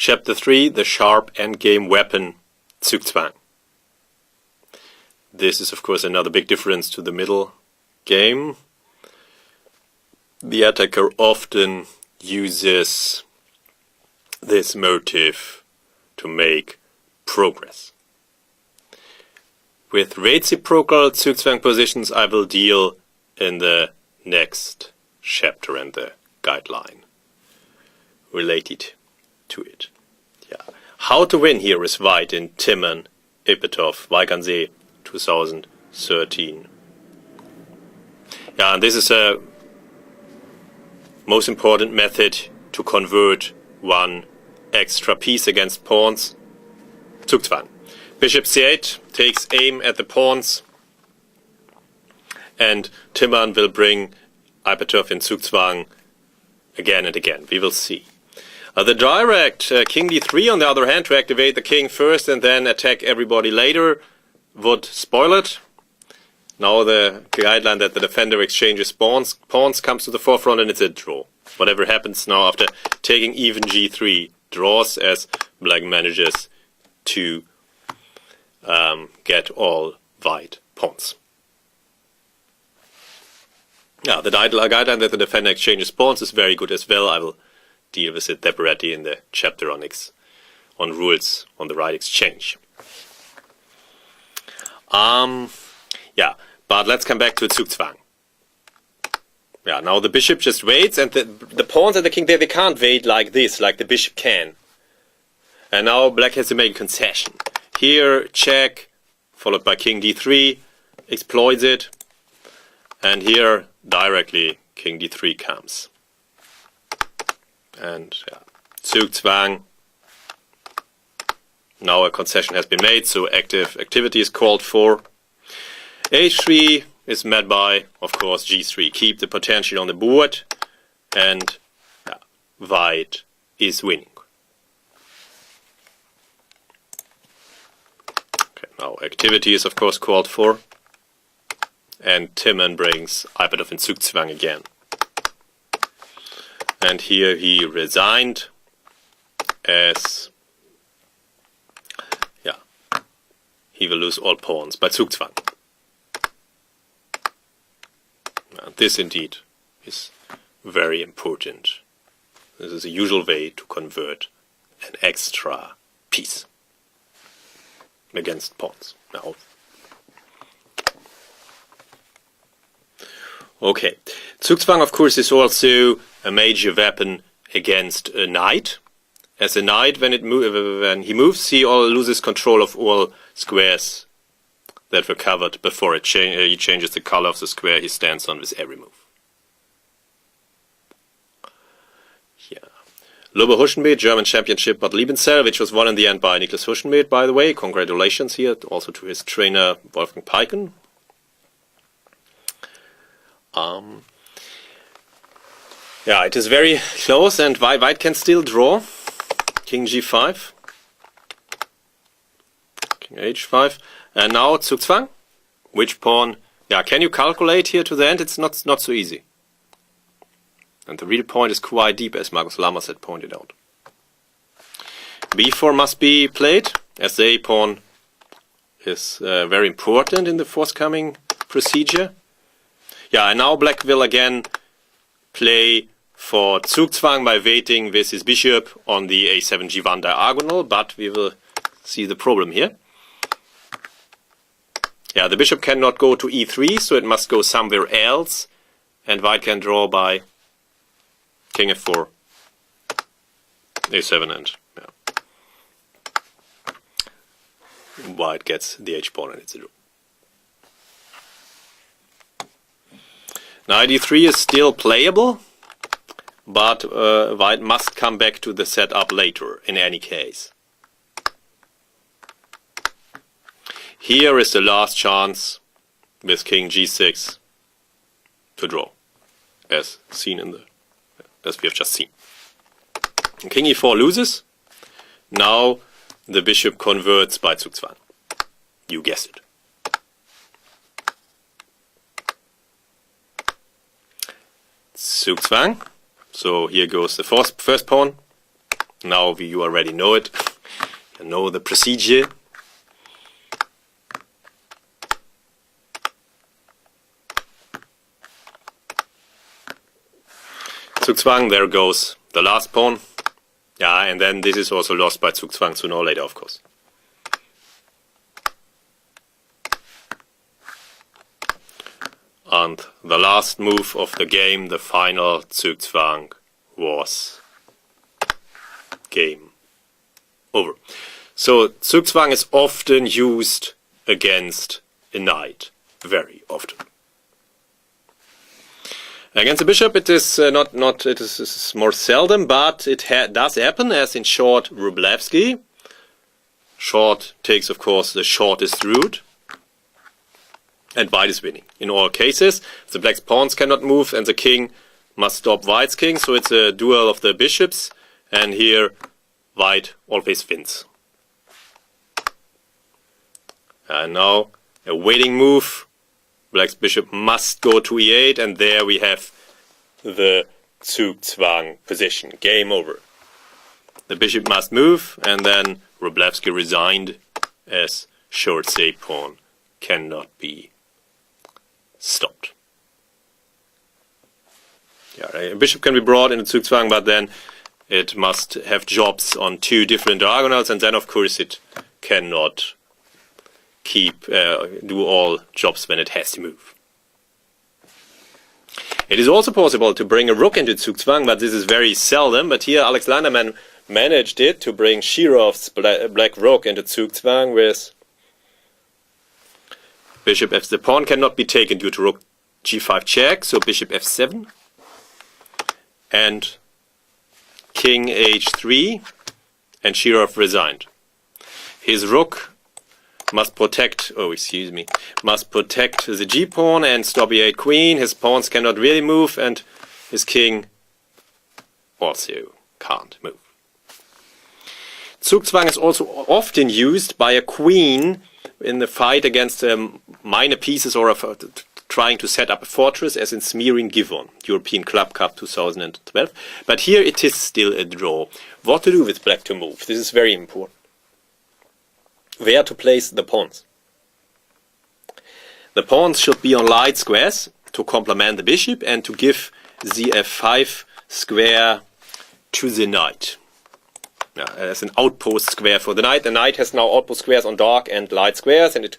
Chapter 3, the sharp endgame weapon, zugzwang. This is of course another big difference to the middle game. The attacker often uses this motive to make progress. With reciprocal zugzwang positions I will deal in the next chapter and the guideline related to it. Yeah. How to win here is white in Timon, Ipetov, Weigansee 2013. Yeah, and this is a most important method to convert one extra piece against pawns. Zugzwang. Bishop c8 takes aim at the pawns, and Timon will bring Ipetov in zugzwang again and again. We will see. The direct king d3, on the other hand, to activate the king first and then attack everybody later, would spoil it. Now the guideline that the defender exchanges pawns comes to the forefront, and it's a draw. Whatever happens now after taking even g3 draws, as black manages to get all white pawns. Yeah, the guideline that the defender exchanges pawns is very good as well. I will deal with it separately in the chapter on rules on the right exchange. Yeah, but let's come back to zugzwang. Yeah, now the bishop just waits, and the pawns and the king, they can't wait like this, like the bishop can. And now black has to make a concession. Here, check, followed by king d3, exploits it, and here directly king d3 comes. And yeah, zugzwang. Now a concession has been made, so active activity is called for. h3 is met by, of course, g3. Keep the potential on the board, and yeah, white is winning. Okay, now activity is of course called for, and Timon brings Ipetov in zugzwang again. And here he resigned, as yeah, he will lose all pawns by zugzwang. This indeed is very important. This is a usual way to convert an extra piece against pawns. Now, okay, zugzwang of course is also a major weapon against a knight. As a knight, when he moves, he loses control of all squares that were covered before he changes the color of the square he stands on with every move. Yeah. Lobe Huschenbeet, German Championship Bad Liebenzell, which was won in the end by Niklas Huschenbeet, by the way. Congratulations here also to his trainer Wolfgang Peiken. Yeah, it is very close, and white can still draw. King g5, king h5, and now zugzwang. Which pawn? Yeah, can you calculate here to the end? It's not so easy. And the real point is quite deep, as Markus Lammers had pointed out. b4 must be played, as the a pawn is very important in the forthcoming procedure. Yeah, and now black will again play for zugzwang by waiting with his bishop on the a7 g1 diagonal, but we will see the problem here. Yeah, the bishop cannot go to e3, so it must go somewhere else, and white can draw by king f4, a7, and yeah, white gets the h-pawn, and it's a draw. Knight e3 is still playable, but white must come back to the setup later, in any case. Here is the last chance with king g6 to draw, as we have just seen. King e4 loses. Now the bishop converts by zugzwang. You guessed it. Zugzwang. So here goes the first pawn. Now you already know it. You know the procedure. Zugzwang, there goes the last pawn. Yeah, and then this is also lost by Zugzwang sooner or later, of course. And the last move of the game, the final Zugzwang, was game over. So Zugzwang is often used against a knight, very often. Against the bishop, it is it is more seldom, but it does happen, as in short Wróblewski. Short takes, of course, the shortest route, and white is winning. In all cases, the black's pawns cannot move, and the king must stop white's king, so it's a duel of the bishops, and here white always wins. And now a waiting move. Black's bishop must go to e8, and there we have the Zugzwang position. Game over. The bishop must move, and then Wróblewski resigned, as short say pawn cannot be stopped. Yeah, a bishop can be brought into Zugzwang, but then it must have jobs on two different diagonals, and then of course it cannot do all jobs when it has to move. It is also possible to bring a rook into Zugzwang, but this is very seldom. But here Alex Landerman managed it to bring Shirov's black rook into Zugzwang with bishop f. The pawn cannot be taken due to rook g5 check, so bishop f7 and king h3, and Shirov resigned. His rook must protect the g-pawn and stop e8 queen. His pawns cannot really move, and his king also can't move. Zugzwang is also often used by a queen in the fight against minor pieces or trying to set up a fortress, as in Smearing Givon, European Club Cup 2012. But here it is still a draw. What to do with black to move? This is very important. Where to place the pawns. The pawns should be on light squares to complement the bishop and to give the f5 square to the knight. As an outpost square for the knight. The knight has now outpost squares on dark and light squares, and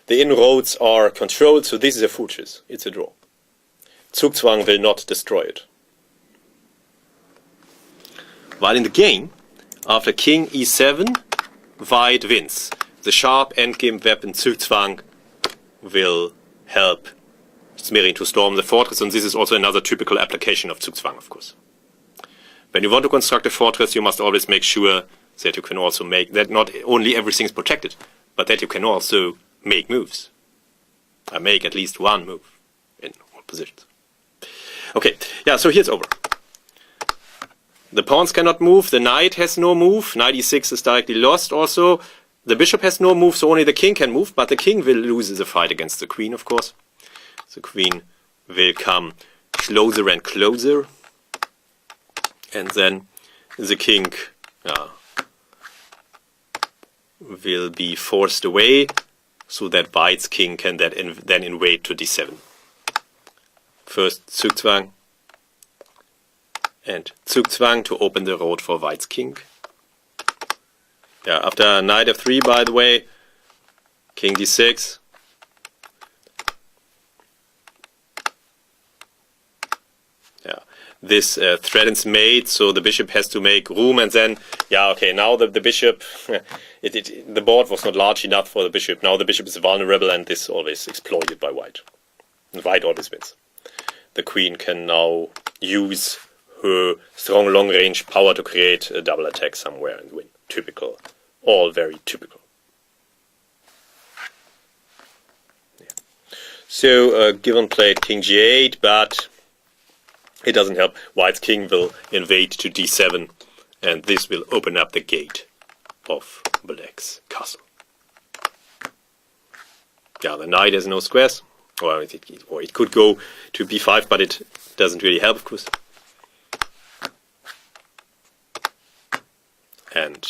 the inroads are controlled, so this is a fortress. It's a draw. Zugzwang will not destroy it. While in the game, after king e7, white wins. The sharp endgame weapon Zugzwang will help Smearing to storm the fortress, and this is also another typical application of Zugzwang, of course. When you want to construct a fortress, you must always make sure that you can also that not only everything is protected, but that you can also make moves. I make at least one move in all positions. Okay, yeah, so here's over. The pawns cannot move, the knight has no move, knight e6 is directly lost also. The bishop has no move, so only the king can move, but the king will lose the fight against the queen, of course. The queen will come closer and closer, and then the king will be forced away, so that white's king can then invade to d7. First Zugzwang, and Zugzwang to open the road for white's king. Yeah, after knight f3, by the way, king d6. Yeah, this threatens mate, so the bishop has to make room, and then, yeah, okay, now the bishop, the board was not large enough for the bishop. Now the bishop is vulnerable, and this is always exploited by white. And white always wins. The queen can now use her strong long-range power to create a double attack somewhere and win. Typical. All very typical. Yeah. So Givon played king g8, but it doesn't help. White's king will invade to d7, and this will open up the gate of black's castle. Yeah, the knight has no squares. Or it could go to b5, but it doesn't really help, of course. and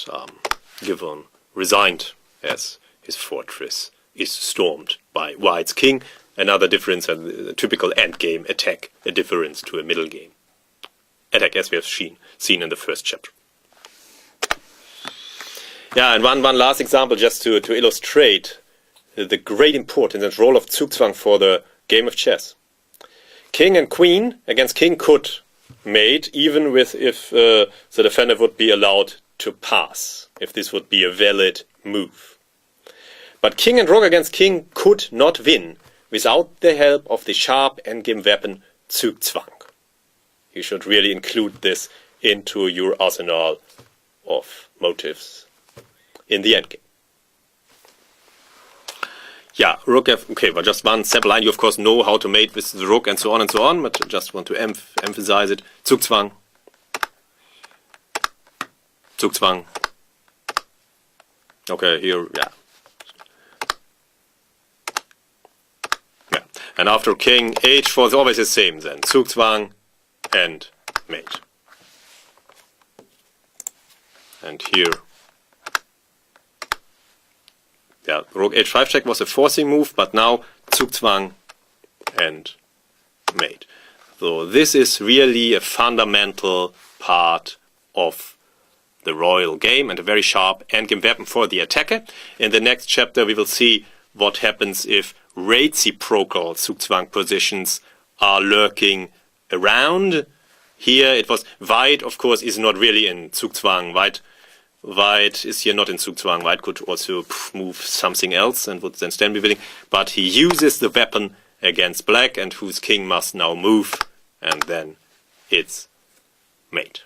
Givon resigned as his fortress is stormed by White's king. Another difference, a typical endgame attack, a difference to a middle game attack, as we have seen in the first chapter. Yeah, and one last example just to illustrate the great importance and role of zugzwang for the game of chess. King and queen against king could mate, even with if the defender would be allowed to pass, if this would be a valid move. But king and rook against king could not win without the help of the sharp endgame weapon zugzwang. You should really include this into your arsenal of motives in the endgame. Yeah, rook F. Okay, well, just one step line. You of course know how to mate with the rook and so on, but I just want to emphasize it. Zugzwang. Zugzwang. Okay, here, yeah. Yeah, and after king h4 is always the same then. Zugzwang and mate. And here. Yeah, rook h5 check was a forcing move, but now zugzwang and mate. So this is really a fundamental part of the royal game and a very sharp endgame weapon for the attacker. In the next chapter we will see what happens if reciprocal zugzwang positions are lurking around. Here it was White, of course, is not really in zugzwang. White is here not in zugzwang. White could also move something else and would then stand be willing. But he uses the weapon against black, and whose king must now move, and then it's mate.